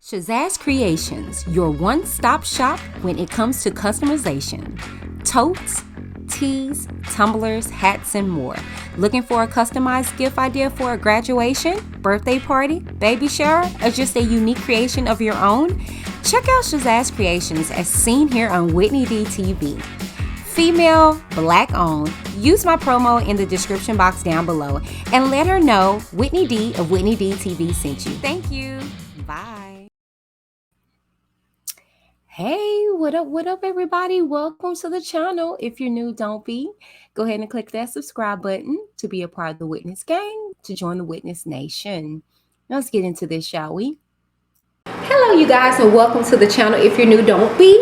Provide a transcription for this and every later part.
Shazazz Creations, your one-stop shop when it comes to customization. Totes, tees, tumblers, hats, and more. Looking for a customized gift idea for a graduation, birthday party, baby shower, or just a unique creation of your own? Check out Shazazz Creations as seen here on Whitney D TV. Female, black owned. Use my promo in the description box down below and let her know Whitney D of Whitney D TV sent you. Thank you. Bye. Hey, what up, everybody? Welcome to the channel. If you're new, don't be. Go ahead and click that subscribe button to be a part of the Witness gang, to join the Witness Nation. Now let's get into this, shall we? Hello, you guys, and welcome to the channel. If you're new, don't be.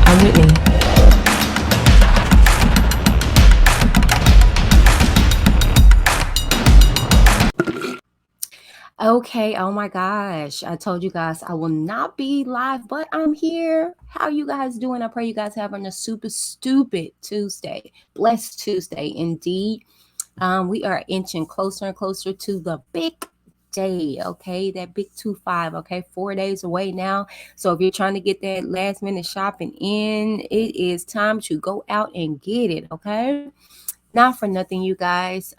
I'm Whitney. Okay, oh my gosh. I told you guys I will not be live, but I'm here. How you guys doing? I pray you guys having a super stupid Tuesday. Blessed Tuesday indeed. We are inching closer and closer to the big day, okay? That big 2-5, okay? 4 days away now. So if you're trying to get that last minute shopping in, it is time to go out and get it, okay? Not for nothing, you guys.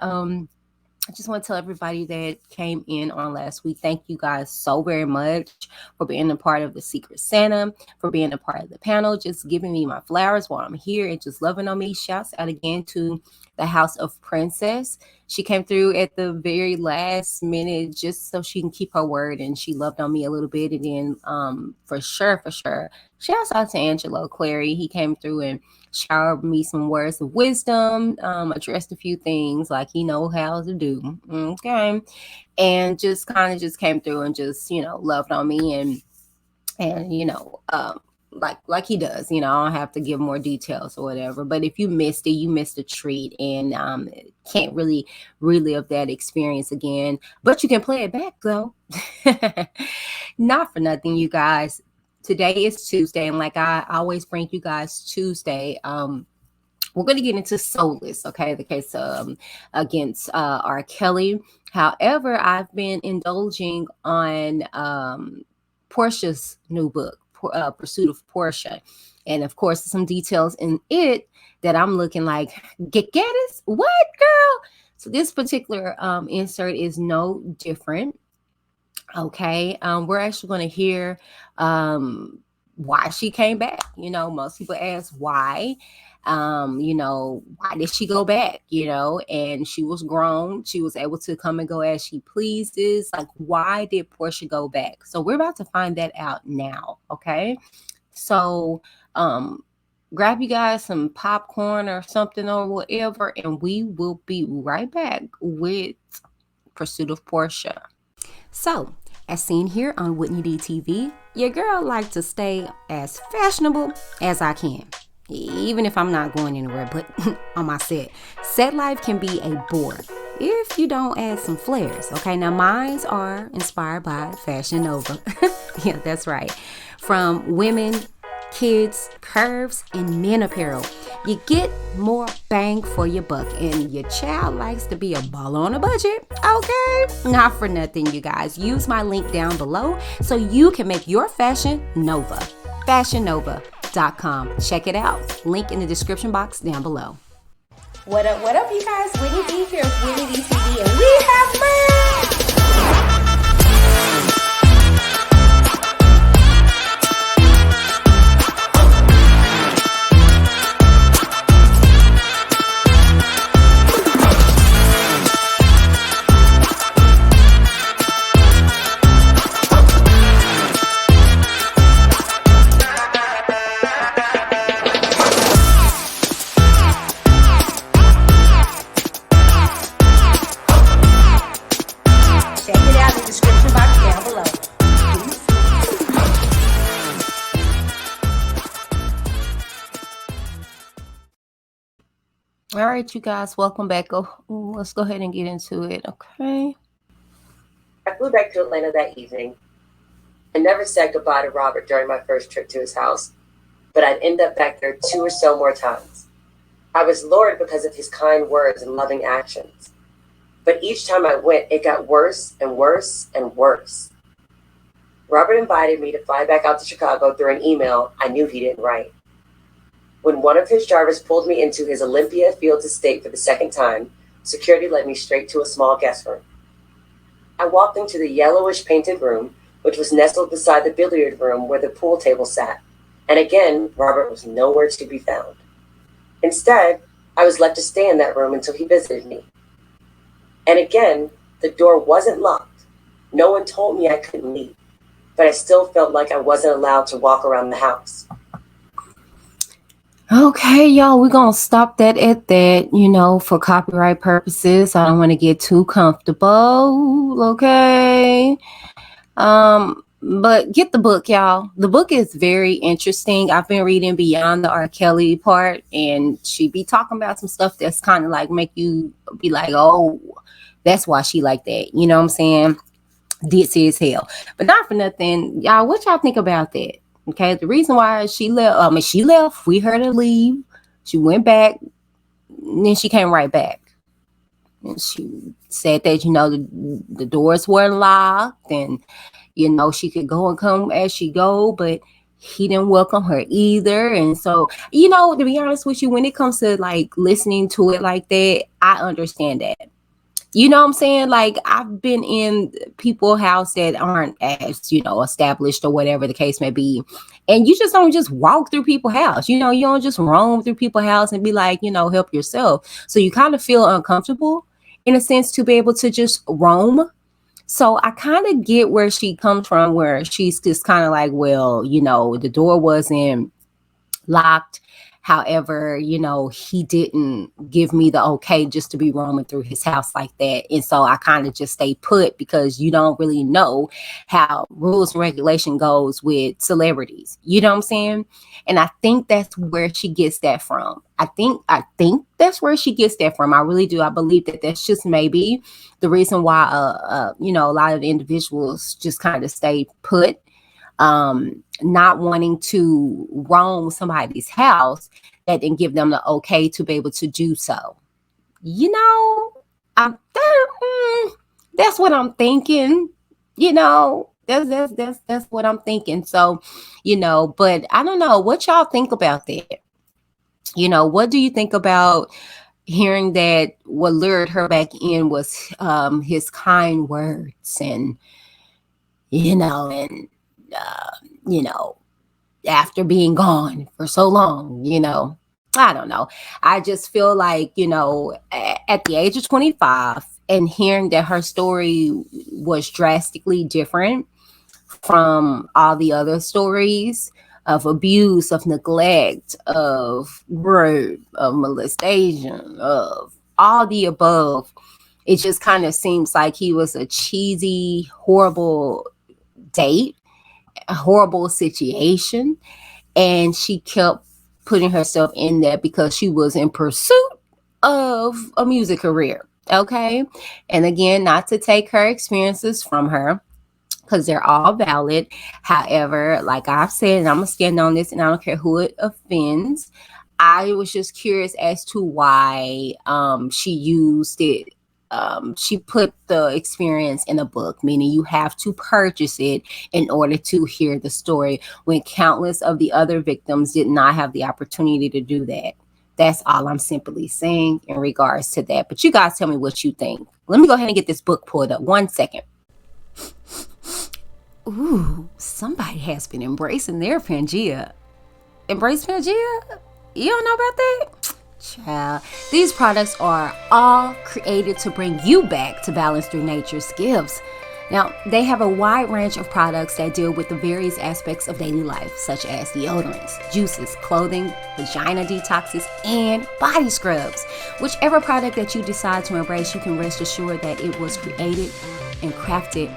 I just want to tell everybody that came in on last week, thank you guys so very much for being a part of the Secret Santa, for being a part of the panel, just giving me my flowers while I'm here and just loving on me. Shouts out again to the House of Princess. She came through at the very last minute just so she can keep her word, and she loved on me a little bit. And then for sure, shouts out to Angelo Clary. He came through and showered me some words of wisdom, addressed a few things like he know how to do, okay, and just kind of just came through and just, you know, loved on me and you know, like he does. You know, I don't have to give more details or whatever, but if you missed it, you missed a treat, and can't really relive that experience again, but you can play it back though. Not for nothing, you guys. Today is Tuesday, and like I always bring you guys Tuesday, we're going to get into Soulless, okay, the case against R.KELLY. However, I've been indulging on Porsha's new book, Pursuit of Porsha, and of course some details in it that I'm looking like, get us what, girl? So this particular insert is no different. Okay, we're actually going to hear why she came back. You know, most people ask why. You know, why did she go back? You know, and she was grown. She was able to come and go as she pleases. Like, why did Porsha go back? So we're about to find that out now. Okay, so grab you guys some popcorn or something or whatever, and we will be right back with Pursuit of Porsha. So, as seen here on Whitney D TV, your girl like to stay as fashionable as I can, even if I'm not going anywhere but on my set. Set life can be a bore if you don't add some flares. Okay, now mines are inspired by Fashion Nova. Yeah, that's right. From women, kids, curves, and men apparel, you get more bang for your buck, and your child likes to be a baller on a budget. Okay, not for nothing, you guys. Use my link down below so you can make your fashion nova. FashionNova.com. Check it out. Link in the description box down below. What up, you guys? Whitney D here with Whitney D TV, and we have merch. All right, you guys, welcome back. Let's go ahead and get into it, okay? I flew back to Atlanta that evening. I never said goodbye to Robert during my first trip to his house, but I'd end up back there 2 or so more times. I was lured because of his kind words and loving actions. But each time I went, it got worse and worse and worse. Robert invited me to fly back out to Chicago through an email I knew he didn't write. When one of his drivers pulled me into his Olympia Fields estate for the second time, security led me straight to a small guest room. I walked into the yellowish painted room, which was nestled beside the billiard room where the pool table sat, and again, Robert was nowhere to be found. Instead, I was left to stay in that room until he visited me. And again, the door wasn't locked. No one told me I couldn't leave, but I still felt like I wasn't allowed to walk around the house. Okay, y'all, we're gonna stop that at that, for copyright purposes. I don't want to get too comfortable, okay? But get the book, y'all. The book is very interesting. I've been reading beyond the R.KELLY part, and she be talking about some stuff that's kind of like make you be like, oh, that's why she like that. You know what I'm saying? Ditzy as hell. But not for nothing, y'all, what y'all think about that? Okay, the reason why she left, we heard her leave. She went back, and then she came right back. And she said that, the doors weren't locked, and, she could go and come as she go, but he didn't welcome her either. And so, to be honest with you, when it comes to like listening to it like that, I understand that. You know what I'm saying? Like, I've been in people's house that aren't as, established or whatever the case may be. And you just don't just walk through people's house. You don't just roam through people's house and be like, help yourself. So you kind of feel uncomfortable in a sense to be able to just roam. So I kind of get where she comes from, where she's just kind of like, well, the door wasn't locked. However, he didn't give me the okay just to be roaming through his house like that. And so I kind of just stay put because you don't really know how rules and regulation goes with celebrities. You know what I'm saying? And I think that's where she gets that from. I think that's where she gets that from. I really do. I believe that that's just maybe the reason why, a lot of individuals just kind of stay put, not wanting to roam somebody's house that didn't give them the okay to be able to do so. That's what I'm thinking. That's what I'm thinking. So, but I don't know what y'all think about that. What do you think about hearing that what lured her back in was his kind words and after being gone for so long, I don't know. I just feel like, at the age of 25 and hearing that her story was drastically different from all the other stories of abuse, of neglect, of rape, of molestation, of all the above, it just kind of seems like he was a cheesy, horrible date, a horrible situation, and she kept putting herself in there because she was in pursuit of a music career. Okay, and again, not to take her experiences from her because they're all valid. However, like I've said, and I'm gonna stand on this, and I don't care who it offends, I was just curious as to why she used it. She put the experience in a book, meaning you have to purchase it in order to hear the story, when countless of the other victims did not have the opportunity to do that. That's all I'm simply saying in regards to that. But you guys tell me what you think. Let me go ahead and get this book pulled up. 1 second. Ooh, somebody has been embracing their Pangea. Embrace Pangea? You don't know about that? Child, these products are all created to bring you back to balance through nature's gifts. Now, they have a wide range of products that deal with the various aspects of daily life, such as deodorants, juices, clothing, vagina detoxes, and body scrubs. Whichever product that you decide to embrace, you can rest assured that it was created and crafted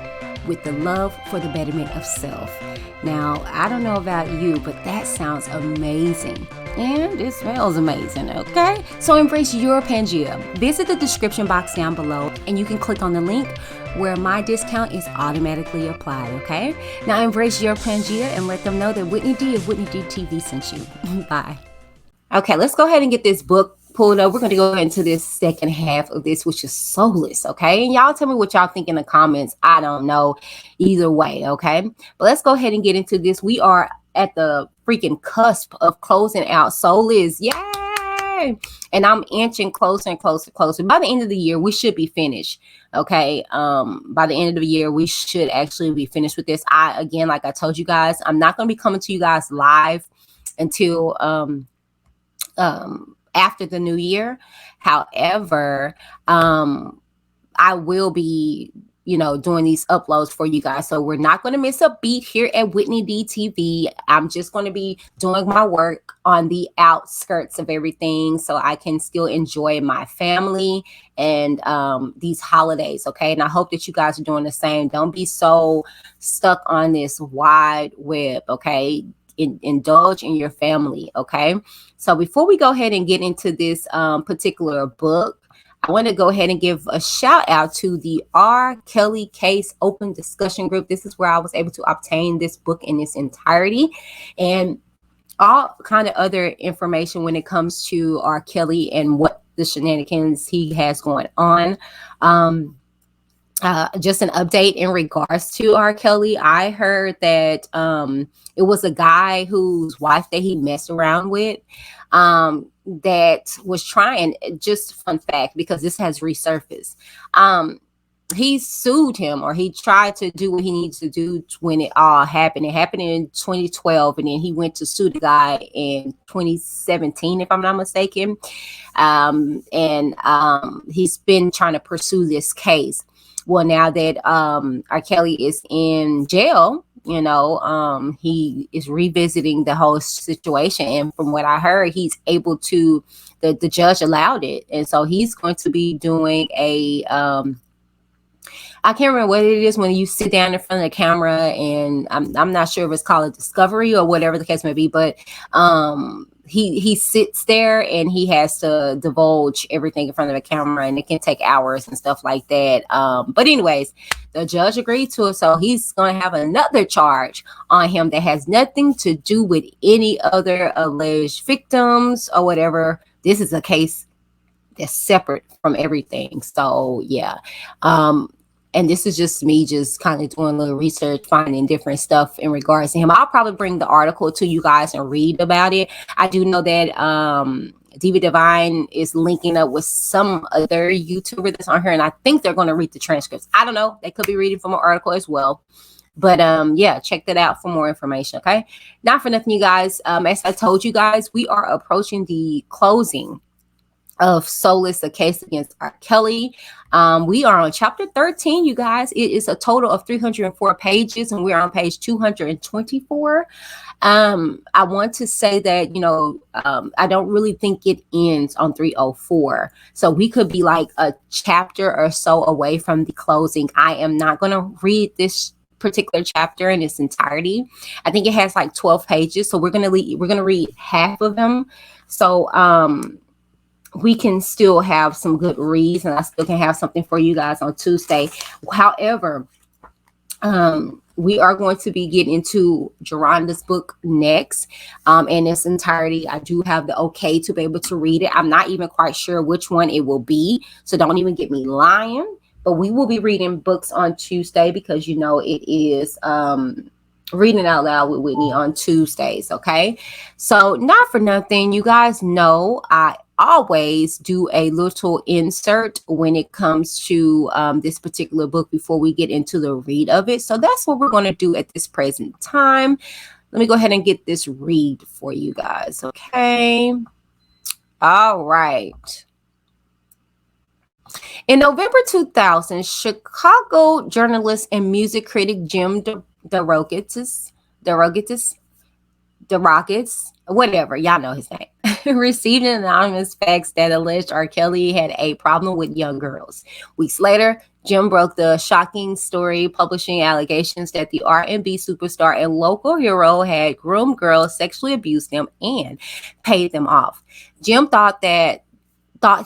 with the love for the betterment of self. Now, I don't know about you, but that sounds amazing. And it smells amazing, okay? So embrace your Pangea. Visit the description box down below and you can click on the link where my discount is automatically applied, okay? Now embrace your Pangea and let them know that Whitney D of Whitney D TV sent you. Bye. Okay, let's go ahead and get this book pulled up. We're going to go into this second half of this, which is Soulless, okay? And y'all tell me what y'all think in the comments. I don't know either way, okay? But let's go ahead and get into this. We are at the freaking cusp of closing out Soulless. Yay! And I'm inching closer and closer, closer. By the end of the year, we should be finished, okay? By the end of the year, we should actually be finished with this. Again, like I told you guys, I'm not going to be coming to you guys live until after the new year. However, I will be, doing these uploads for you guys. So we're not going to miss a beat here at Whitney DTV. I'm just going to be doing my work on the outskirts of everything so I can still enjoy my family and these holidays. Okay. And I hope that you guys are doing the same. Don't be so stuck on this wide web. Okay. Indulge in your family. Okay. So before we go ahead and get into this particular book, I want to go ahead and give a shout out to the R.KELLY case open discussion group. This is where I was able to obtain this book in its entirety and all kind of other information when it comes to R.KELLY and what the shenanigans he has going on. Just an update in regards to R.KELLY. I heard that it was a guy whose wife that he messed around with that was trying, just fun fact, because this has resurfaced. He sued him, or he tried to do what he needs to do when it all happened. It happened in 2012, and then he went to sue the guy in 2017, if I'm not mistaken. He's been trying to pursue this case. Well, now that R.KELLY is in jail, he is revisiting the whole situation. And from what I heard, he's able to, the judge allowed it. And so he's going to be doing a, I can't remember what it is when you sit down in front of the camera, and I'm not sure if it's called a discovery or whatever the case may be, but he sits there and he has to divulge everything in front of the camera, and it can take hours and stuff like that. But anyways, the judge agreed to it, so he's going to have another charge on him that has nothing to do with any other alleged victims or whatever. This is a case that's separate from everything. So yeah. And this is just me just kind of doing a little research, finding different stuff in regards to him. I'll probably bring the article to you guys and read about it. I do know that Diva Divine is linking up with some other YouTuber that's on here, and I think they're going to read the transcripts. I don't know. They could be reading from an article as well. But yeah, check that out for more information, okay? Not for nothing, you guys. As I told you guys, we are approaching the closing of Soulless, a case against R.KELLY. We are on chapter 13, you guys. It is a total of 304 pages, and we're on page 224. I want to say that, I don't really think it ends on 304. So we could be like a chapter or so away from the closing. I am not going to read this particular chapter in its entirety. I think it has like 12 pages. So we're going to read half of them. So, we can still have some good reads, and I still can have something for you guys on Tuesday. However, we are going to be getting into Geronda's book next in its entirety. I do have the okay to be able to read it. I'm not even quite sure which one it will be, so don't even get me lying. But we will be reading books on Tuesday because, it is reading out loud with Whitney on Tuesdays, okay? So not for nothing, you guys know I always do a little insert when it comes to this particular book before we get into the read of it. So that's what we're going to do at this present time. Let me go ahead and get this read for you guys, okay? All right. In November 2000, Chicago journalist and music critic Jim DeRogatis, whatever, y'all know his name, received an anonymous fax that alleged R.KELLY had a problem with young girls. Weeks later, Jim broke the shocking story, publishing allegations that the R&B superstar and local hero had groomed girls, sexually abused them, and paid them off. Jim thought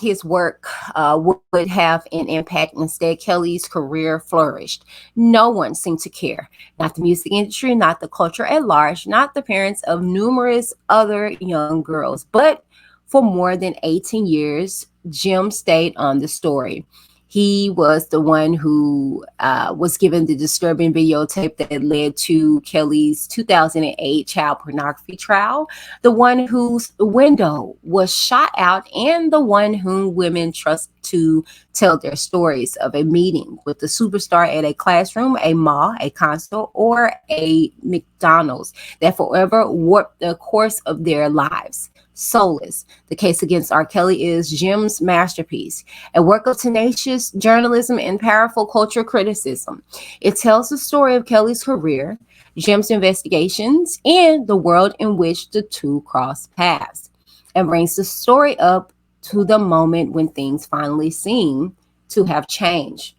his work would have an impact. Instead, Kelly's career flourished. No one seemed to care. Not the music industry, not the culture at large, not the parents of numerous other young girls. But For more than 18 years, Jim stayed on the story. He was the one who was given the disturbing videotape that led to Kelly's 2008 child pornography trial, the one whose window was shot out, and the one whom women trust to tell their stories of a meeting with the superstar at a classroom, a mall, a concert, or a McDonald's that forever warped the course of their lives. Soulless. The case against R. Kelly is Jim's masterpiece, a work of tenacious journalism and powerful cultural criticism. It tells the story of Kelly's career, Jim's investigations, and the world in which the two crossed paths, and brings the story up to the moment when things finally seem to have changed.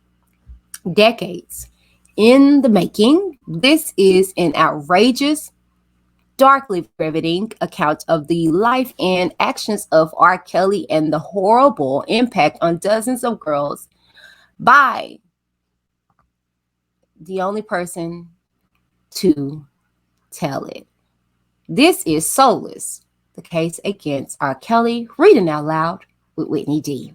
Decades in the making, this is an outrageous, darkly riveting account of the life and actions of R. Kelly and the horrible impact on dozens of girls by the only person to tell it. This is Soulless, the case against R. Kelly, reading out loud with Whitney D.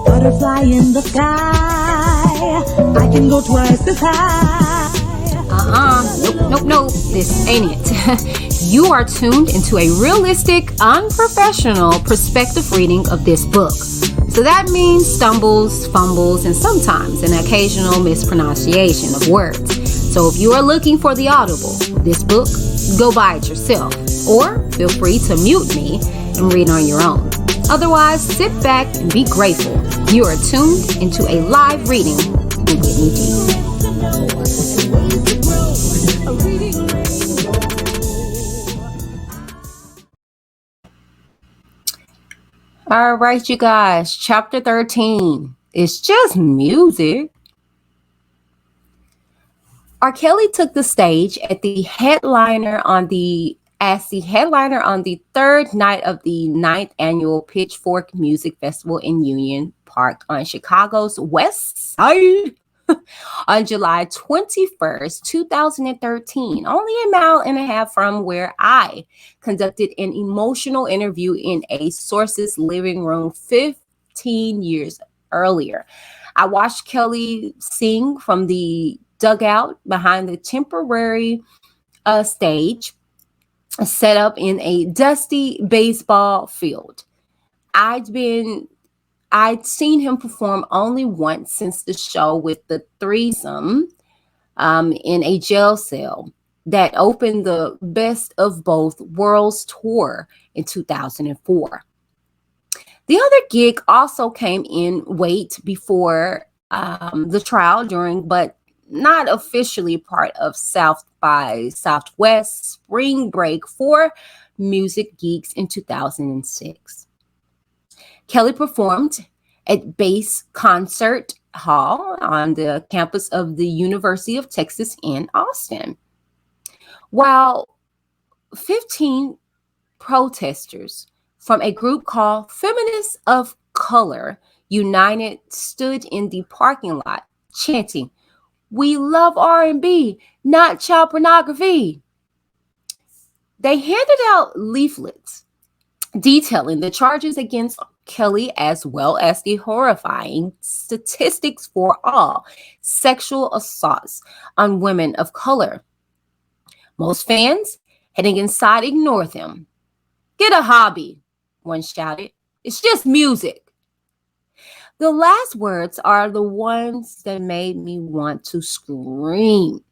Butterfly in the sky, I can go twice as high. Nope, this ain't it. You are tuned into a realistic, unprofessional perspective reading of this book. So that means stumbles, fumbles, and sometimes an occasional mispronunciation of words. So if you are looking for the audible, this book, go buy it yourself. Or feel free to mute me and read on your own. Otherwise, sit back and be grateful. You are tuned into a live reading with Whitney D. All right, you guys, chapter 13. It's just music. R. Kelly took the stage as the headliner on the third night of the 9th annual Pitchfork Music Festival in Union Park on Chicago's West Side on July 21st, 2013, only a mile and a half from where I conducted an emotional interview in a source's living room 15 years earlier. I watched Kelly sing from the dugout behind the temporary stage set up in a dusty baseball field. I'd seen him perform only once since the show with the threesome in a jail cell that opened the Best of Both Worlds tour in 2004. The other gig also came in wait before the trial during, but not officially part of South by Southwest Spring Break for music geeks in 2006. Kelly performed at Bass Concert Hall on the campus of the University of Texas in Austin. While 15 protesters from a group called Feminists of Color United stood in the parking lot chanting, "We love R&B, not child pornography." They handed out leaflets detailing the charges against Kelly as well as the horrifying statistics for all sexual assaults on women of color. Most fans heading inside ignored them. "Get a hobby," one shouted. "It's just music." The last words are the ones that made me want to scream.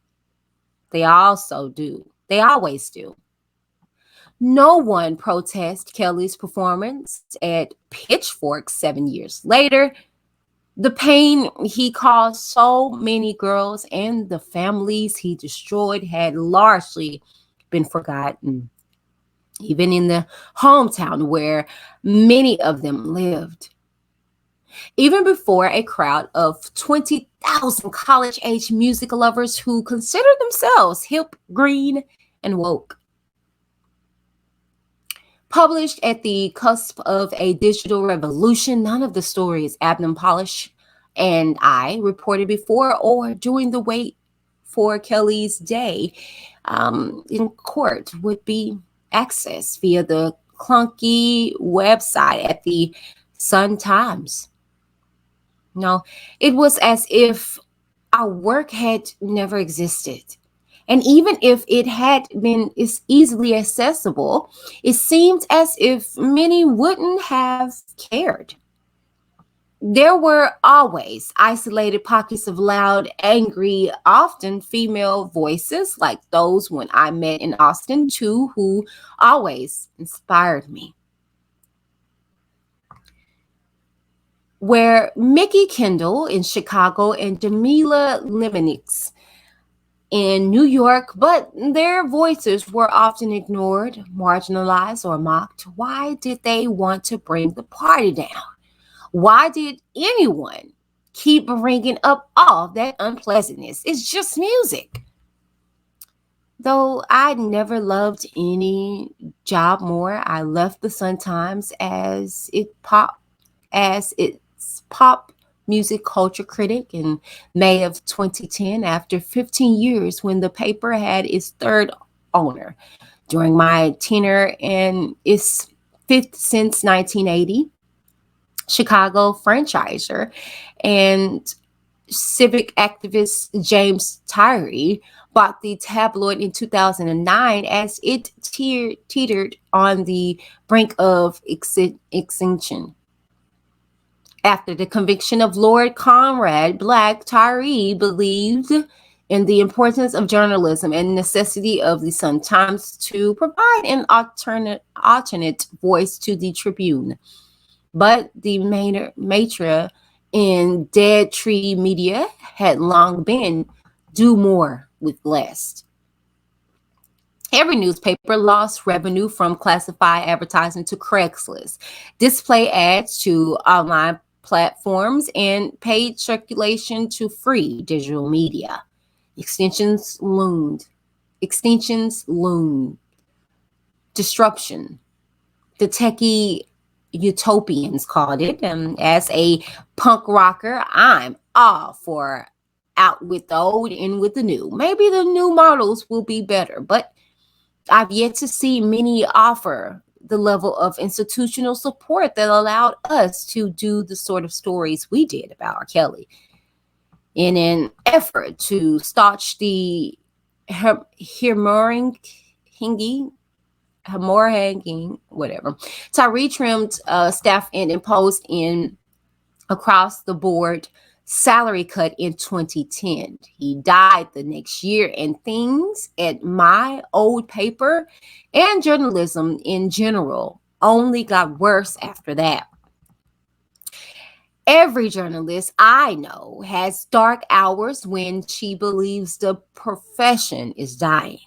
They always do. No one protested Kelly's performance at Pitchfork 7 years later. The pain he caused so many girls and the families he destroyed had largely been forgotten, even in the hometown where many of them lived. Even before a crowd of 20,000 college-age music lovers who consider themselves hip, green, and woke. Published at the cusp of a digital revolution, none of the stories Abdon Polish and I reported before or during the wait before Kelly's day in court would be accessed via the clunky website at the Sun Times. No, it was as if our work had never existed. And even if it had been is easily accessible, it seemed as if many wouldn't have cared. There were always isolated pockets of loud, angry, often female voices like those when I met in Austin, too, who always inspired me. Where Mickey Kendall in Chicago and Jamila Lemonix in New York, but their voices were often ignored, marginalized, or mocked. Why did they want to bring the party down? Why did anyone keep bringing up all that unpleasantness? It's just music. Though I never loved any job more, I left the Sun Times as its pop music culture critic in May of 2010 after 15 years when the paper had its third owner. During my tenure and its fifth since 1980, Chicago franchiser and civic activist James Tyree bought the tabloid in 2009 as it teetered on the brink of extinction. After the conviction of Lord Conrad Black, Tyree believed in the importance of journalism and necessity of the Sun Times to provide an alternate voice to the Tribune. But the matra in Dead Tree Media had long been do more with less. Every newspaper lost revenue from classified advertising to Craigslist, display ads to online platforms, and paid circulation to free digital media. Extensions loomed. Extensions loomed. Disruption. The techie utopians called it. As a punk rocker, I'm all for out with the old, in with the new. Maybe the new models will be better, but I've yet to see many offer the level of institutional support that allowed us to do the sort of stories we did about R.KELLY. In an effort to staunch the hemorrhaging, whatever, Tyree trimmed staff and imposed in across the board salary cut in 2010. He died the next year, and things at my old paper and journalism in general only got worse after that. Every journalist I know has dark hours when she believes the profession is dying.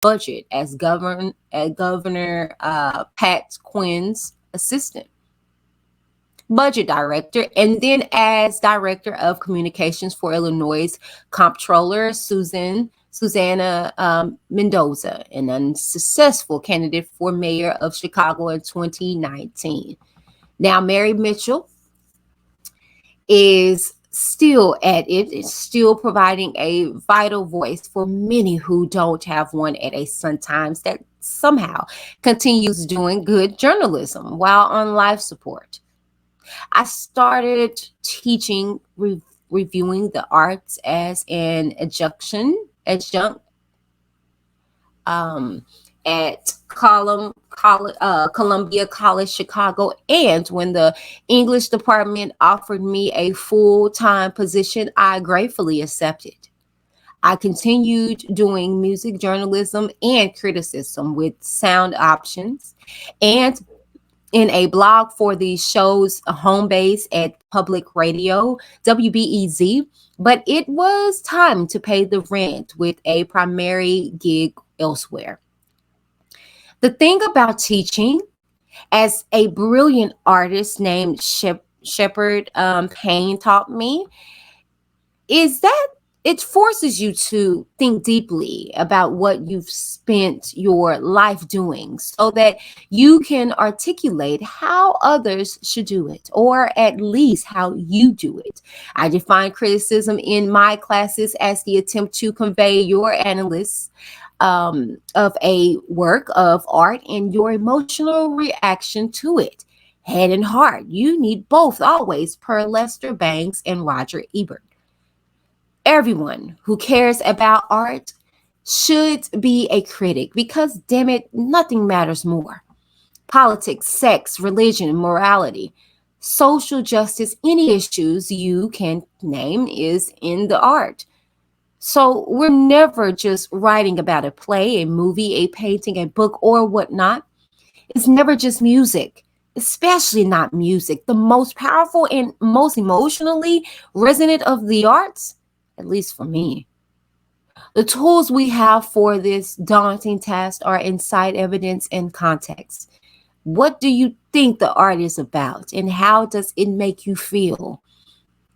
Budget as Governor Pat Quinn's assistant budget director, and then as director of communications for Illinois comptroller Susanna Mendoza, an unsuccessful candidate for mayor of Chicago in 2019. Now Mary Mitchell is still at it, is still providing a vital voice for many who don't have one at a Sun Times that somehow continues doing good journalism while on life support. I started teaching reviewing the arts as an adjunct at Columbia College Chicago, and when the English department offered me a full-time position, I gratefully accepted. I continued doing music journalism and criticism with Sound Options and in a blog for the show's home base at public radio, WBEZ, but it was time to pay the rent with a primary gig elsewhere. The thing about teaching, as a brilliant artist named Shepard Payne taught me, is that it forces you to think deeply about what you've spent your life doing so that you can articulate how others should do it, or at least how you do it. I define criticism in my classes as the attempt to convey your analysis of a work of art and your emotional reaction to it. Head and heart, you need both always, per Lester Bangs and Roger Ebert. Everyone who cares about art should be a critic because, damn it, nothing matters more. Politics, sex, religion, morality, social justice, any issues you can name is in the art. So we're never just writing about a play, a movie, a painting, a book, or whatnot. It's never just music, especially not music. The most powerful and most emotionally resonant of the arts, at least for me. The tools we have for this daunting task are insight, evidence, and context. What do you think the art is about, and how does it make you feel?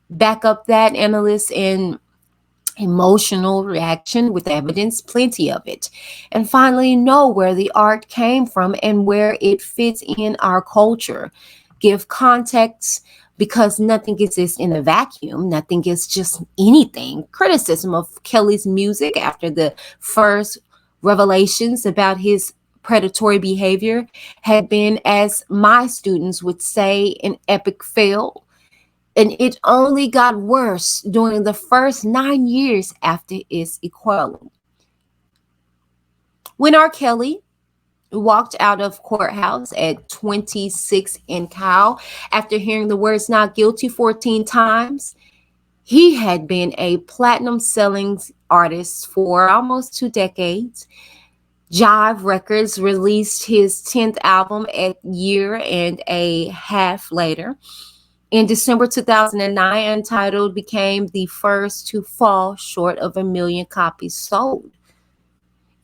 Back up that analyst and emotional reaction with evidence, plenty of it. And finally, know where the art came from and where it fits in our culture. Give context because nothing exists in a vacuum, nothing is just anything. Criticism of Kelly's music after the first revelations about his predatory behavior had been, as my students would say, an epic fail, and it only got worse during the first 9 years after its acquittal. When R. Kelly walked out of courthouse at 26 in Cal after hearing the words not guilty 14 times, he had been a platinum selling artist for almost 2 decades. Jive Records released his 10th album a year and a half later. In December 2009, Untitled became the first to fall short of 1 million copies sold.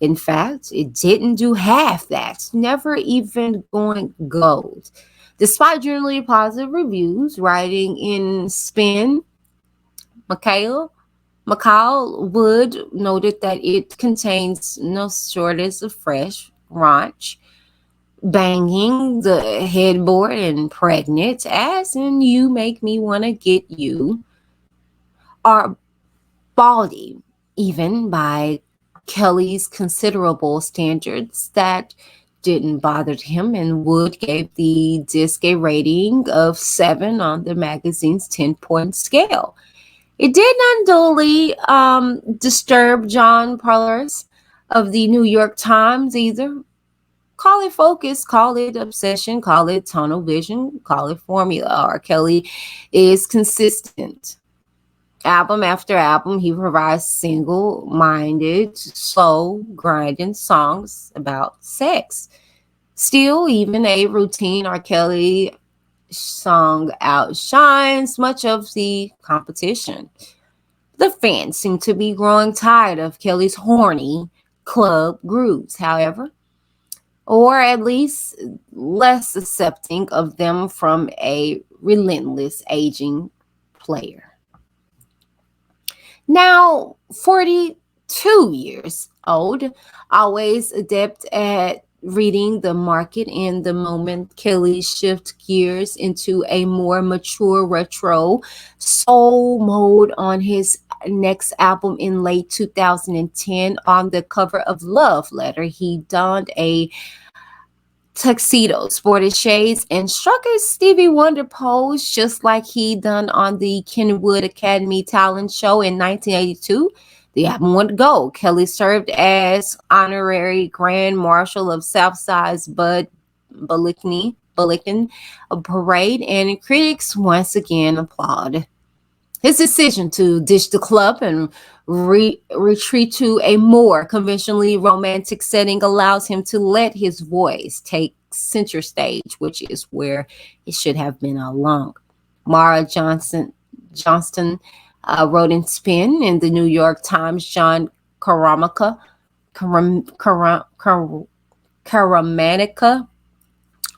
In fact, it didn't do half that, never even going gold. Despite generally positive reviews, writing in Spin, McCall Wood noted that it contains no shortage of fresh raunch, banging the headboard, and pregnant as in you make me want to get you, are baldy, even by Kelly's considerable standards. That didn't bother him, and Wood gave the disc a rating of 7 on the magazine's 10-point scale. It did not unduly disturb John Parlors of the New York Times either. Call it focus, call it obsession, call it tunnel vision, call it formula. R. Kelly is consistent. Album after album, he provides single-minded, slow, grinding songs about sex. Still, even a routine R. Kelly song outshines much of the competition. The fans seem to be growing tired of Kelly's horny club grooves, however, or at least less accepting of them from a relentless aging player. Now 42 years old, always adept at reading the market and the moment, Kelly shift gears into a more mature retro soul mode on his next album in late 2010. On the cover of Love Letter, he donned a tuxedo, sported shades, and struck a Stevie Wonder pose just like he done on the Kenwood Academy talent show in 1982. The album went gold. Kelly served as honorary Grand Marshal of Southside's Bud Billiken parade, and critics once again applaud. His decision to ditch the club and retreat to a more conventionally romantic setting allows him to let his voice take center stage, which is where it should have been all along. Mara Johnston wrote in Spin in the New York Times. John Caramanica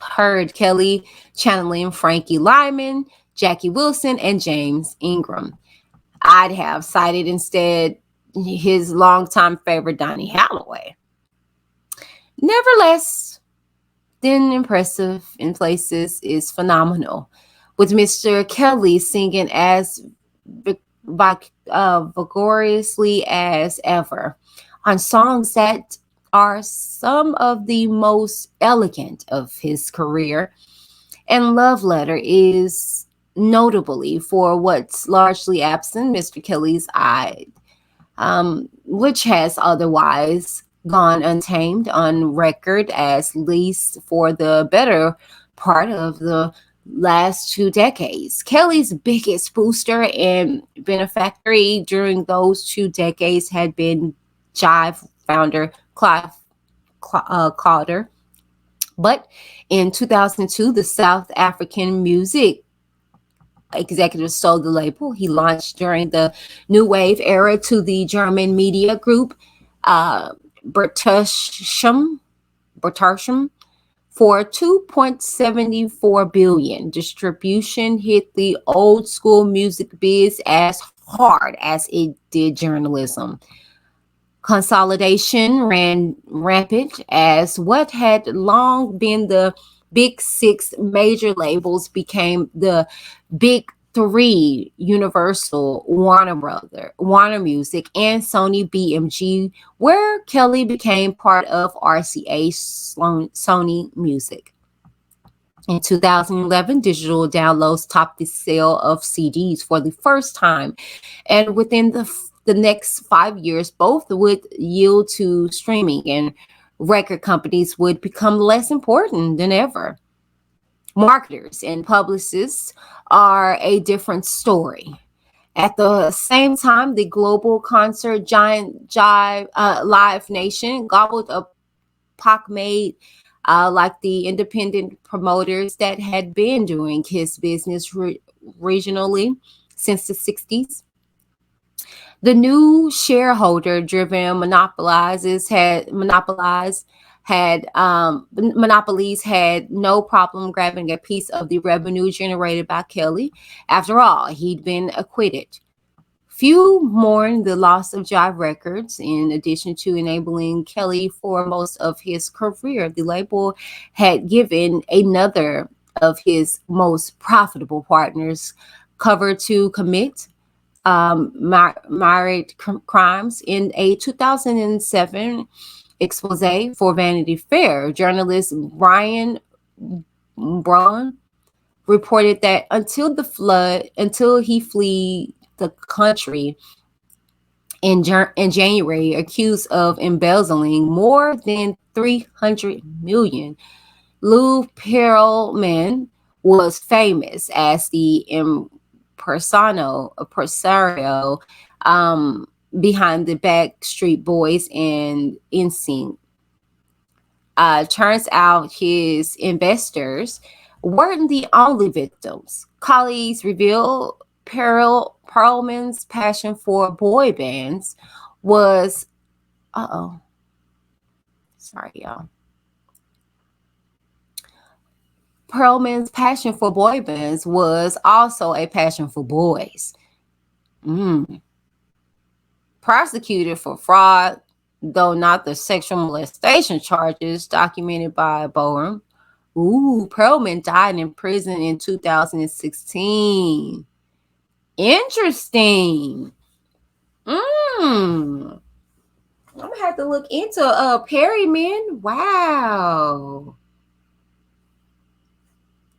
heard Kelly channeling Frankie Lyman, Jackie Wilson, and James Ingram. I'd have cited instead his longtime favorite, Donny Hathaway. Nevertheless, then impressive in places is phenomenal, with Mr. Kelly singing as vigorously as ever on songs that are some of the most elegant of his career. And Love Letter is notably for what's largely absent Mr. Kelly's eye, which has otherwise gone untamed on record, at least for the better part of the last 2 decades. Kelly's biggest booster and benefactor during those 2 decades had been Jive founder Clive Calder. But in 2002, the South African music executive sold the label he launched during the New Wave era to the German media group Bertelsmann for 2.74 billion. Distribution hit the old school music biz as hard as it did journalism. Consolidation ran rampant as what had long been the big six major labels became the big three: Universal, Warner Music, and Sony BMG, where Kelly became part of RCA Sony Music. In 2011, digital downloads topped the sale of CDs for the first time, and within the next 5 years, both would yield to streaming, and record companies would become less important than ever. Marketers and publicists are a different story. At the same time, the global concert giant Live Nation gobbled up Pac made like the independent promoters that had been doing his business regionally since the 60s. The new shareholder-driven monopolies had no problem grabbing a piece of the revenue generated by Kelly. After all, he'd been acquitted. Few mourn the loss of Jive Records. In addition to enabling Kelly for most of his career, the label had given another of his most profitable partners cover to commit myriad crimes. In a 2007 expose for Vanity Fair, journalist Brian Braun reported that until he fled the country in January, accused of embezzling more than 300 million, Lou Pearlman was famous as the impresario behind the Backstreet Boys and NSYNC. Turns out his investors weren't the only victims. Colleagues revealed Pearlman's passion for boy bands was sorry y'all. Pearlman's passion for boy bands was also a passion for boys. Prosecuted for fraud, though not the sexual molestation charges documented by Boehm. Pearlman died in prison in 2016. Interesting. I'm gonna have to look into Perryman. Wow.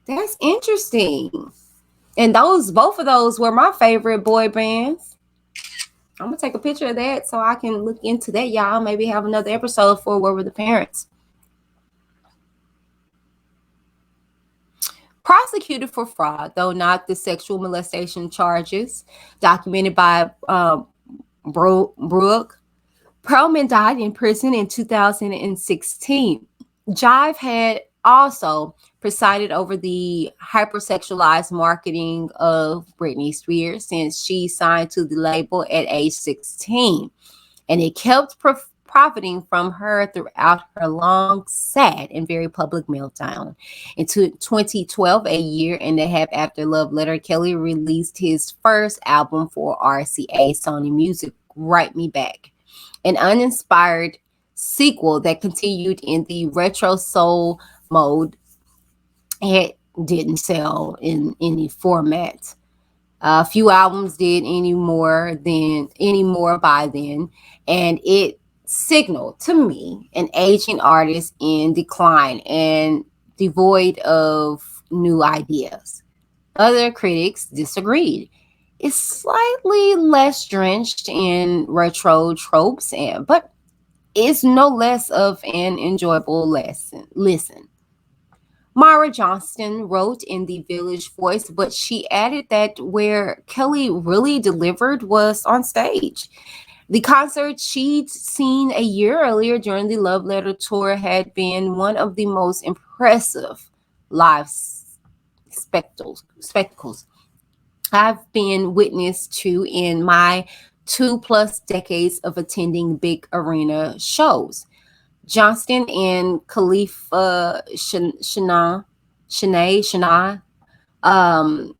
That's interesting. And both of those were my favorite boy bands. I'm gonna take a picture of that so I can look into that, y'all. Maybe have another episode for Where Were the Parents? Prosecuted for fraud, though not the sexual molestation charges documented by Brooke. Pearlman died in prison in 2016. Jive had also presided over the hypersexualized marketing of Britney Spears since she signed to the label at age 16. And it kept profiting from her throughout her long, sad, and very public meltdown. In 2012, a year and a half after Love Letter, Kelly released his first album for RCA Sony Music, Write Me Back, an uninspired sequel that continued in the retro soul mode. It didn't sell in any format. A few albums did any more by then, and it signaled to me an aging artist in decline and devoid of new ideas. Other critics disagreed. It's slightly less drenched in retro tropes, but it's no less of an enjoyable listen. Mara Johnston wrote in the Village Voice, but she added that where Kelly really delivered was on stage. The concert she'd seen a year earlier during the Love Letter tour had been one of the most impressive live spectacles I've been witness to in my 2+ decades of attending big arena shows. Johnston and Khalifa Shanae, um,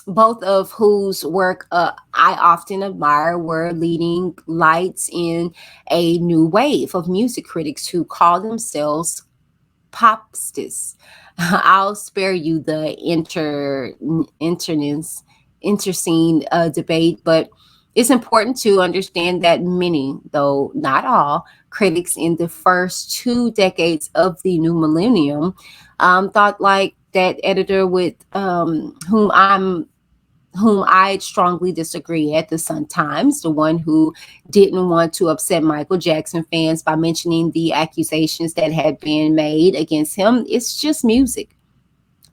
both of whose work I often admire, were leading lights in a new wave of music critics who call themselves popstis. I'll spare you the interscene debate, but it's important to understand that many, though not all, critics in the first 2 decades of the new millennium thought like that editor with whom I strongly disagree at the Sun Times, the one who didn't want to upset Michael Jackson fans by mentioning the accusations that had been made against him. It's just music.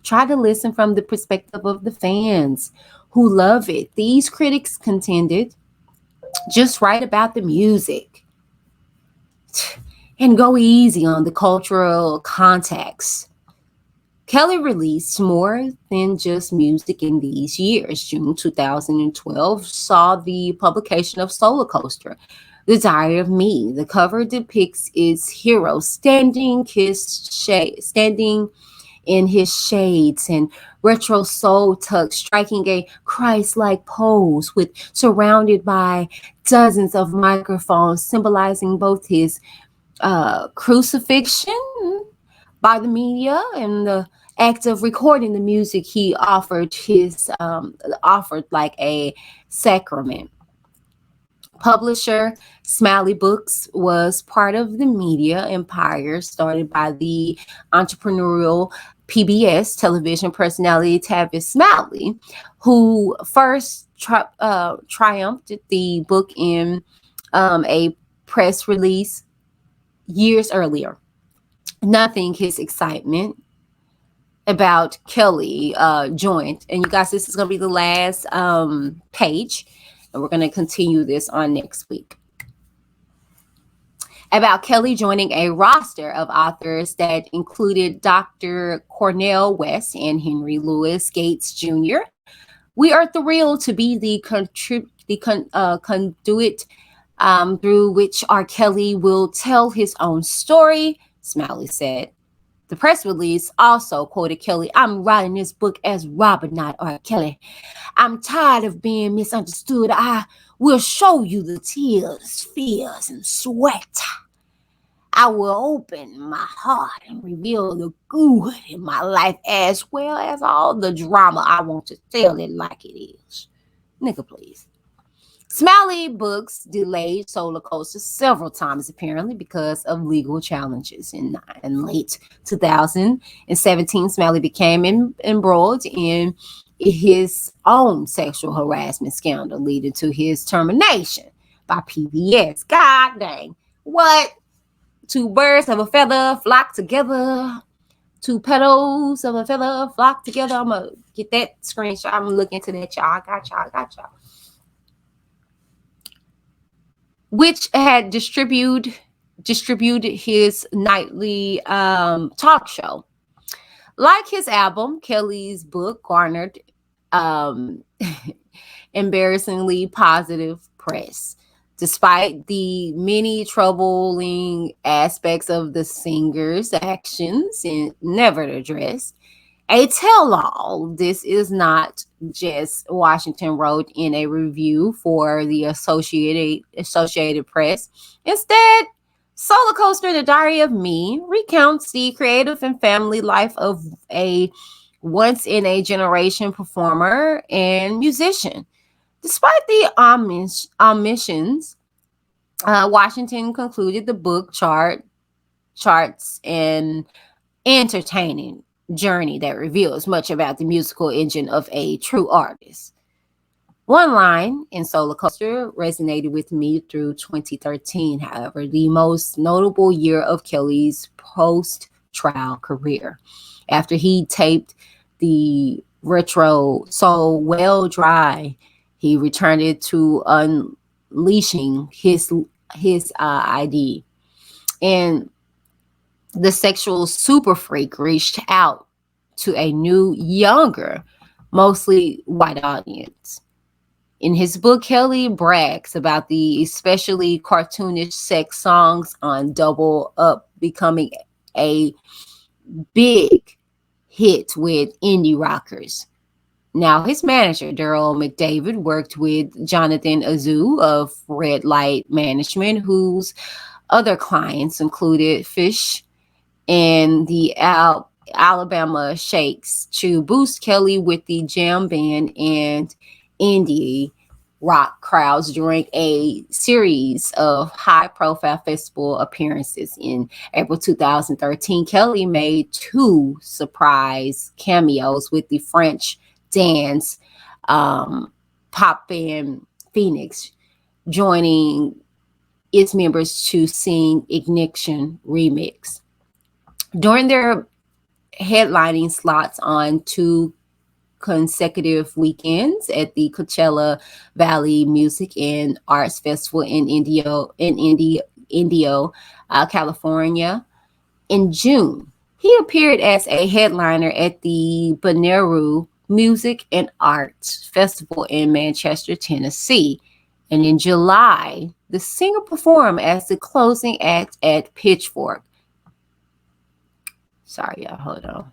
Try to listen from the perspective of the fans who love it. These critics contended, just write about the music and go easy on the cultural context. Kelly released more than just music in these years. June 2012 saw the publication of Solar Coaster, The Diary of Me. The cover depicts its hero standing in his shades and retro soul tux, striking a Christ-like pose with surrounded by dozens of microphones, symbolizing both his crucifixion by the media and the act of recording the music he offered like a sacrament. Publisher Smiley Books was part of the media empire started by the entrepreneurial PBS television personality Tavis Smiley, who first triumphed the book in a press release years earlier. Nothing his excitement about Kelly joined. And you guys, this is going to be the last page. And we're going to continue this on next week. About Kelly joining a roster of authors that included Dr. Cornel West and Henry Louis Gates Jr. We are thrilled to be the conduit through which R.KELLY will tell his own story, Smiley said. The press release also quoted Kelly, "I'm writing this book as Robert, not R.KELLY. I'm tired of being misunderstood. I will show you the tears, fears, and sweat. I will open my heart and reveal the good in my life as well as all the drama. I want to tell it like it is." Nigga, please. Smiley Books delayed Solar Coaster several times, apparently because of legal challenges. In late 2017, Smiley became embroiled in his own sexual harassment scandal, leading to his termination by PBS. God dang. What? Two birds of a feather flock together. Two petals of a feather flock together. I'm going to get that screenshot. I'm looking into that, y'all. I got y'all. Which had distributed his nightly talk show. Like his album, Kelly's book garnered embarrassingly positive press. Despite the many troubling aspects of the singer's actions and never addressed, a tell-all. This is not just Washington wrote in a review for the Associated Press. Instead, Solar Coaster, The Diary of Me, recounts the creative and family life of a once-in-a-generation performer and musician. Despite the omissions, Washington concluded the book charts an entertaining journey that reveals much about the musical engine of a true artist. One line in Solar Coaster resonated with me through 2013, however, the most notable year of Kelly's post-trial career. After he taped the retro So Well Dry, he returned it to unleashing his ID. And the sexual super freak reached out to a new, younger, mostly white audience. In his book, Kelly brags about the especially cartoonish sex songs on Double Up becoming a big hit with indie rockers. Now, his manager, Daryl McDavid, worked with Jonathan Azu of Red Light Management, whose other clients included Fish and the Alabama Shakes, to boost Kelly with the jam band and indie rock crowds during a series of high-profile festival appearances. In April 2013, Kelly made 2 surprise cameos with the French dance pop band Phoenix, joining its members to sing Ignition Remix. During their headlining slots on 2 consecutive weekends at the Coachella Valley Music and Arts Festival in Indio, California, in June, he appeared as a headliner at the Bonnaroo Music and Arts Festival in Manchester, Tennessee. And in July, the singer performed as the closing act at Pitchfork. Sorry, y'all, hold on.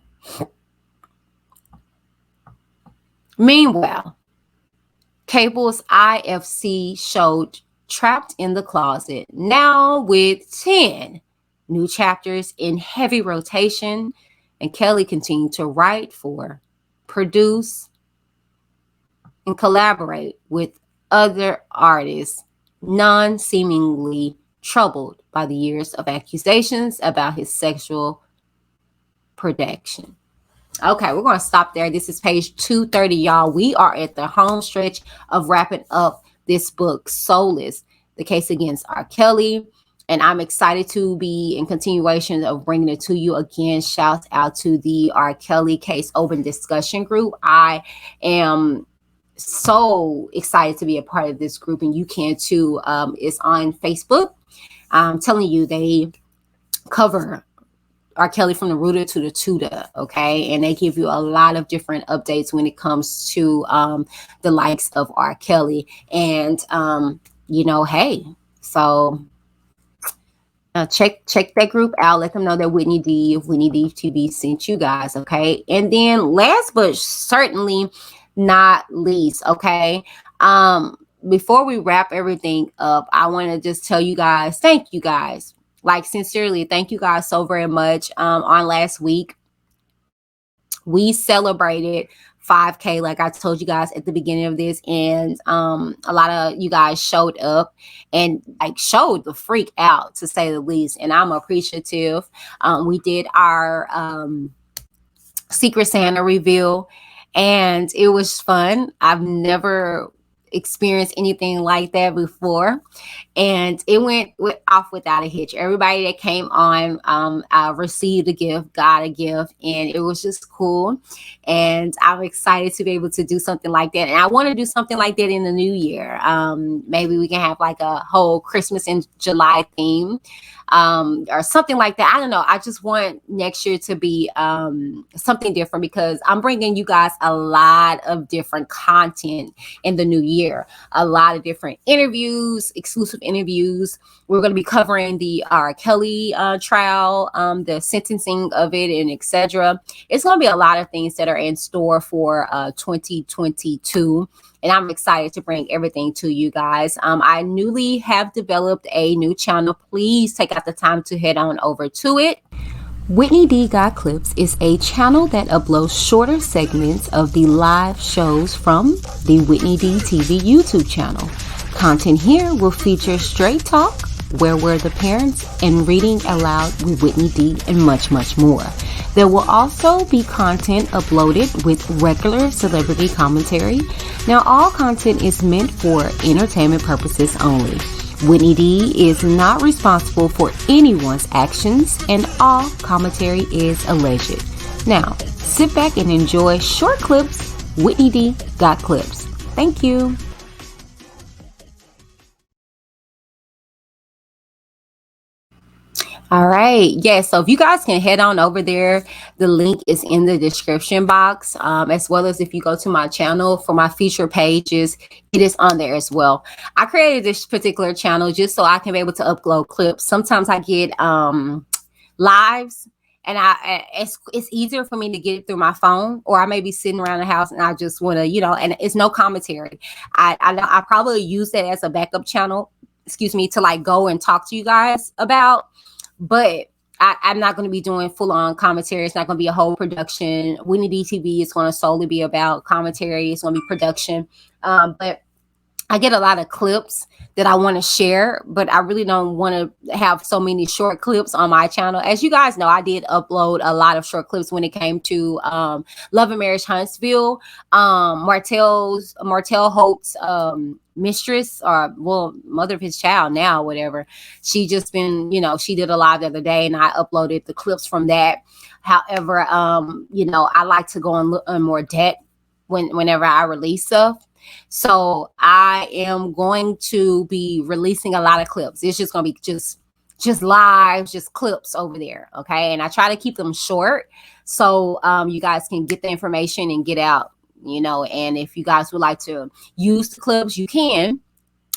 Meanwhile, Cable's IFC show Trapped in the Closet, now with 10 new chapters in heavy rotation, and Kelly continued to write for, produce, and collaborate with other artists, none seemingly troubled by the years of accusations about his sexual predation. Okay, we're going to stop there. This is page 230, y'all. We are at the home stretch of wrapping up this book, Soulless, the case against R.KELLY. And I'm excited to be in continuation of bringing it to you again. Shout out to the R.KELLY case open discussion group. I am so excited to be a part of this group, and you can too. It's on Facebook. I'm telling you, they cover R.KELLY from the rooter to the tutor, okay? And they give you a lot of different updates when it comes to the likes of R.KELLY. And, hey, so check that group out. Let them know that Whitney D TV sent you guys, okay? And then last but certainly not least, okay? Before we wrap everything up, I want to just tell you guys, thank you guys. Like, sincerely, thank you guys so very much. On last week, we celebrated 5K, like I told you guys at the beginning of this, and a lot of you guys showed up and showed the freak out, to say the least, and I'm appreciative. We did our Secret Santa reveal, and it was fun. I've never experienced anything like that before, and it went off without a hitch. Everybody that came on received a gift, got a gift, and it was just cool. And I'm excited to be able to do something like that, and I want to do something like that in the new year. Maybe we can have like a whole Christmas in July theme, or something like that. I don't know. I just want next year to be something different, because I'm bringing you guys a lot of different content in the new year. share a lot of different interviews, exclusive interviews. We're going to be covering the R.KELLY trial, the sentencing of it, and etc. It's going to be a lot of things that are in store for 2022. And I'm excited to bring everything to you guys. I newly have developed a new channel. Please take out the time to head on over to it. Whitney D Got Clips is a channel that uploads shorter segments of the live shows from the Whitney D TV YouTube channel. Content here will feature straight talk, Where Were the Parents, and Reading Aloud with Whitney D, and much, much more. There will also be content uploaded with regular celebrity commentary. Now, all content is meant for entertainment purposes only. Whitney D is not responsible for anyone's actions, and all commentary is alleged. Now, sit back and enjoy short clips. Whitney D Got Clips. Thank you. All right. Yes. So if you guys can head on over there, the link is in the description box, as well as if you go to my channel for my feature pages, it is on there as well. I created this particular channel just so I can be able to upload clips. Sometimes I get lives, and it's easier for me to get it through my phone, or I may be sitting around the house and I just want to, and it's no commentary. I probably use that as a backup channel, to like go and talk to you guys about. But I'm not going to be doing full-on commentary. It's not going to be a whole production. Whitney D TV is going to solely be about commentary. It's going to be production. But I get a lot of clips that I want to share, but I really don't want to have so many short clips on my channel. As you guys know, I did upload a lot of short clips when it came to Love and Marriage Huntsville, Martell Holt's mistress, or mother of his child now, whatever. She just been, she did a live the other day, and I uploaded the clips from that. However, I like to go in more depth whenever I release stuff. So I am going to be releasing a lot of clips. It's just going to be just live, just clips over there. Okay. And I try to keep them short so you guys can get the information and get out, and if you guys would like to use the clips, you can.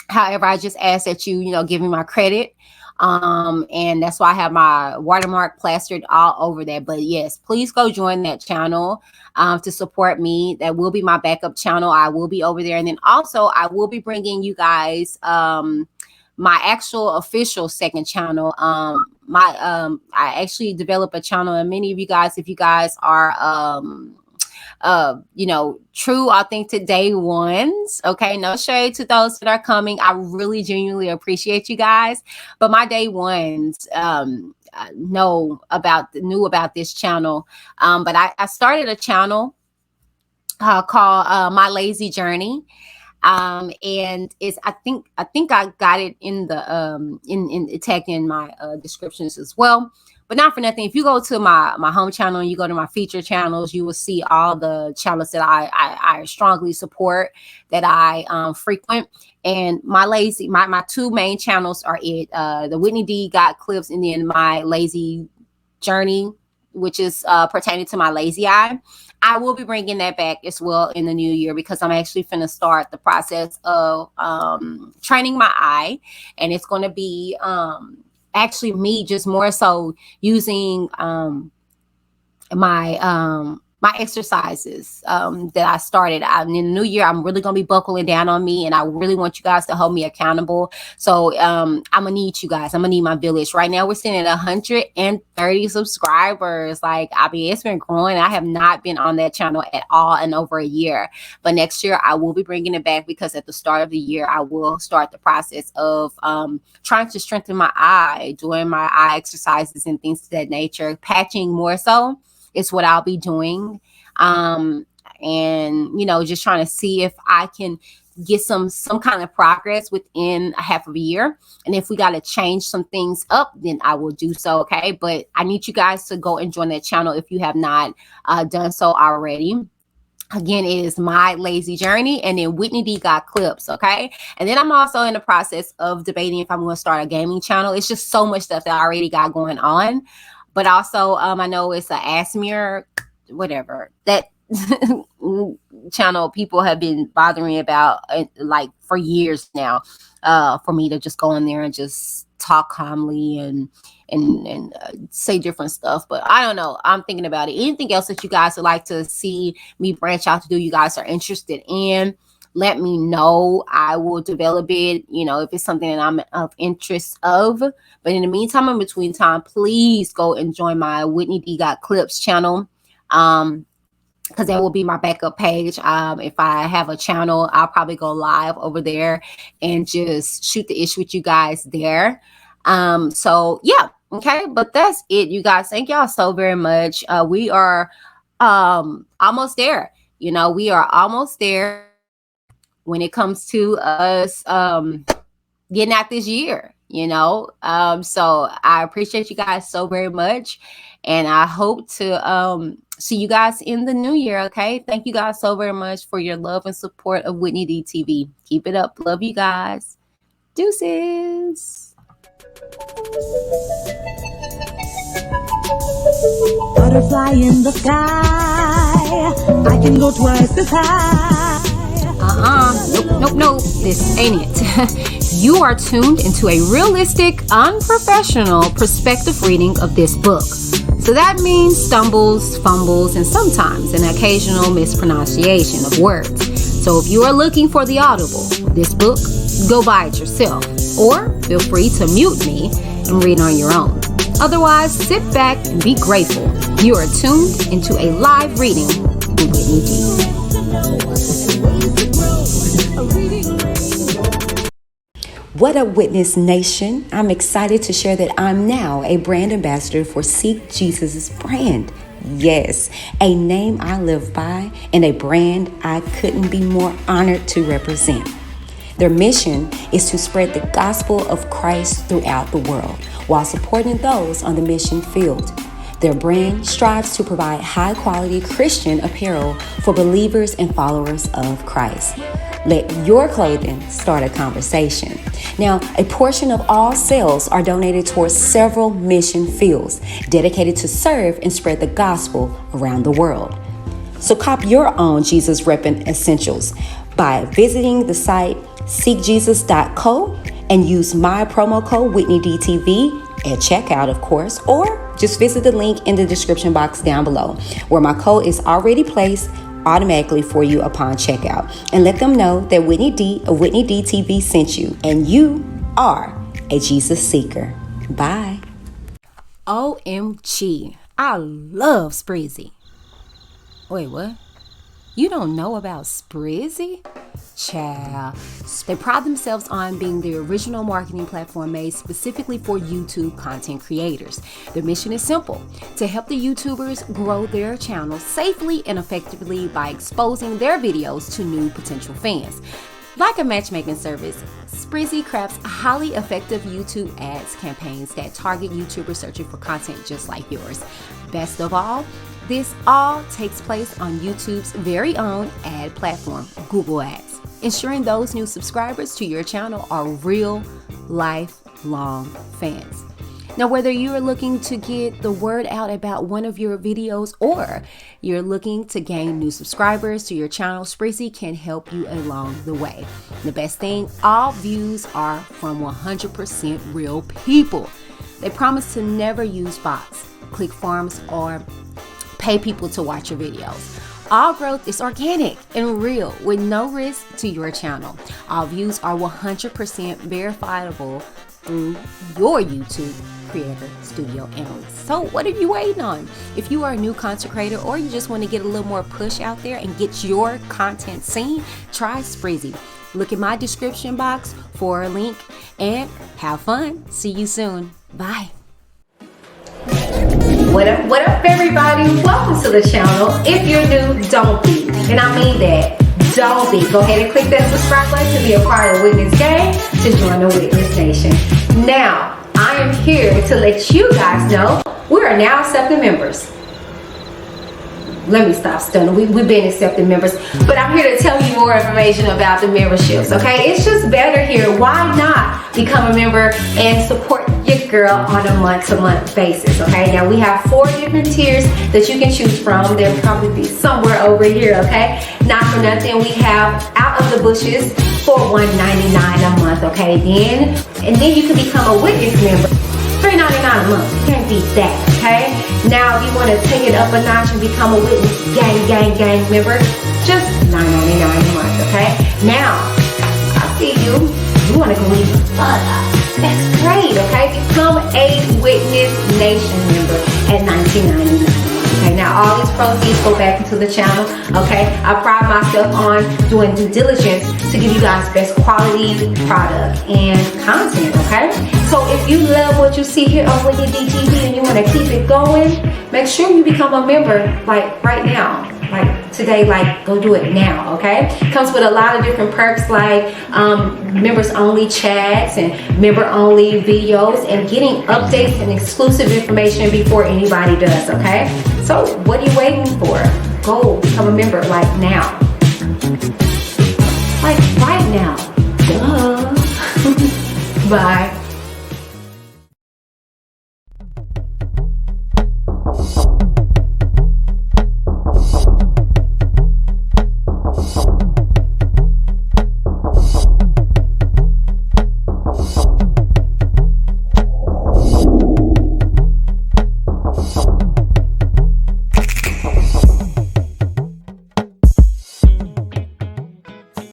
However, I just ask that you, give me my credit. And that's why I have my watermark plastered all over that. But yes, please go join that channel to support me. That will be my backup channel. I will be over there. And then also I will be bringing you guys my actual official second channel. I actually developed a channel, and many of you guys, if you guys are true, authentic day ones. Okay. No shade to those that are coming. I really genuinely appreciate you guys. But my day ones knew about this channel. But I started a channel called My Lazy Journey. And it's I think I got it in the in tagged in my descriptions as well. But not for nothing, if you go to my home channel and you go to my feature channels, you will see all the channels that I strongly support, that I frequent. And my two main channels are the Whitney D Got Clips, and then My Lazy Journey, which is pertaining to my lazy eye. I will be bringing that back as well in the new year, because I'm actually finna start the process of training my eye, and it's going to be actually me just more so using my exercises that I started. In the new year, I'm really going to be buckling down on me, and I really want you guys to hold me accountable. So I'm going to need you guys. I'm going to need my village. Right now, we're sitting at 130 subscribers. Like, it's been growing. I have not been on that channel at all in over a year. But next year, I will be bringing it back, because at the start of the year, I will start the process of trying to strengthen my eye, doing my eye exercises and things of that nature. Patching more so is what I'll be doing. And, just trying to see if I can get some kind of progress within a half of a year. And if we got to change some things up, then I will do so. Okay. But I need you guys to go and join that channel if you have not done so already. Again, it is My Lazy Journey, and then Whitney D Got Clips. Okay. And then I'm also in the process of debating if I'm going to start a gaming channel. It's just so much stuff that I already got going on. But also, I know it's an Asmir, whatever, that channel people have been bothering me about like for years now, for me to just go in there and just talk calmly and say different stuff. But I don't know. I'm thinking about it. Anything else that you guys would like to see me branch out to do, you guys are interested in, let me know. I will develop it, you know, if it's something that I'm of interest of. But in the meantime, in between time, please go and join my Whitney D Got Clips channel. Because that will be my backup page. If I have a channel, I'll probably go live over there and just shoot the ish with you guys there. So yeah, okay, but that's it, you guys. Thank y'all so very much. We are almost there. You know, we are almost there when it comes to us getting out this year, you know. So I appreciate you guys so very much, and I hope to see you guys in the new year. Okay, thank you guys so very much for your love and support of Whitney D TV. Keep it up. Love you guys. Deuces. Butterfly in the sky, I can go twice as high. Nope. This ain't it. You are tuned into a realistic, unprofessional perspective reading of this book. So that means stumbles, fumbles, and sometimes an occasional mispronunciation of words. So if you are looking for the audible of this book, go buy it yourself. Or feel free to mute me and read on your own. Otherwise, sit back and be grateful. You are tuned into a live reading with Whitney D. What up, Witness Nation? I'm excited to share that I'm now a brand ambassador for Seek Jesus' brand. Yes, a name I live by and a brand I couldn't be more honored to represent. Their mission is to spread the gospel of Christ throughout the world while supporting those on the mission field. Their brand strives to provide high-quality Christian apparel for believers and followers of Christ. Let your clothing start a conversation. Now, a portion of all sales are donated towards several mission fields dedicated to serve and spread the gospel around the world. So cop your own Jesus Reppin' essentials by visiting the site seekjesus.co and use my promo code WhitneyDTV at checkout, of course, or just visit the link in the description box down below where my code is already placed automatically for you upon checkout, and let them know that Whitney D of Whitney D TV sent you and you are a Jesus seeker. Bye. OMG, I love Sprizzy. Wait, what? You don't know about Sprizzy? Child. They pride themselves on being the original marketing platform made specifically for YouTube content creators. Their mission is simple: to help the YouTubers grow their channels safely and effectively by exposing their videos to new potential fans. Like a matchmaking service, Sprizzy crafts highly effective YouTube ads campaigns that target YouTubers searching for content just like yours. Best of all, this all takes place on YouTube's very own ad platform, Google Ads, ensuring those new subscribers to your channel are real, lifelong fans. Now, whether you're looking to get the word out about one of your videos or you're looking to gain new subscribers to your channel, Sprizzy can help you along the way. The best thing, all views are from 100% real people. They promise to never use bots, click farms, or pay people to watch your videos. All growth is organic and real with no risk to your channel. All views are 100% verifiable through your YouTube Creator Studio analyst. So what are you waiting on? If you are a new content creator or you just want to get a little more push out there and get your content seen, try Sprizzy. Look in my description box for a link and have fun. See you soon. Bye. What up, everybody? Welcome to the channel. If you're new, don't be. And I mean that. Don't be. Go ahead and click that subscribe button to be a part of the Witness Gang, to join the Witness Nation. Now, I am here to let you guys know we are now accepting members. Let me stop stunning. We've been accepting members, but I'm here to tell you more information about the memberships, okay? It's just better here. Why not become a member and support your girl on a month-to-month basis, okay? Now we have 4 different tiers that you can choose from. They'll probably be somewhere over here, okay? Not for nothing, we have Out of the Bushes for $199 a month, okay? And then you can become a Witness member. $3.99 a month. You can't beat that, okay? Now, if you want to take it up a notch and become a Witness gang member, just $9.99 a month, okay? Now, I see you. You want to go even further. That's great, okay? Become a Witness Nation member at $19.99. Okay, now all these proceeds go back into the channel, okay? I pride myself on doing due diligence to give you guys best quality product and content, okay? So if you love what you see here on Whitney DTV and you want to keep it going, make sure you become a member, like right now. Like today, like go do it now, okay? Comes with a lot of different perks like members only chats and member only videos and getting updates and exclusive information before anybody does, okay? So what are you waiting for? Go become a member like now. Like right now. Duh. Bye.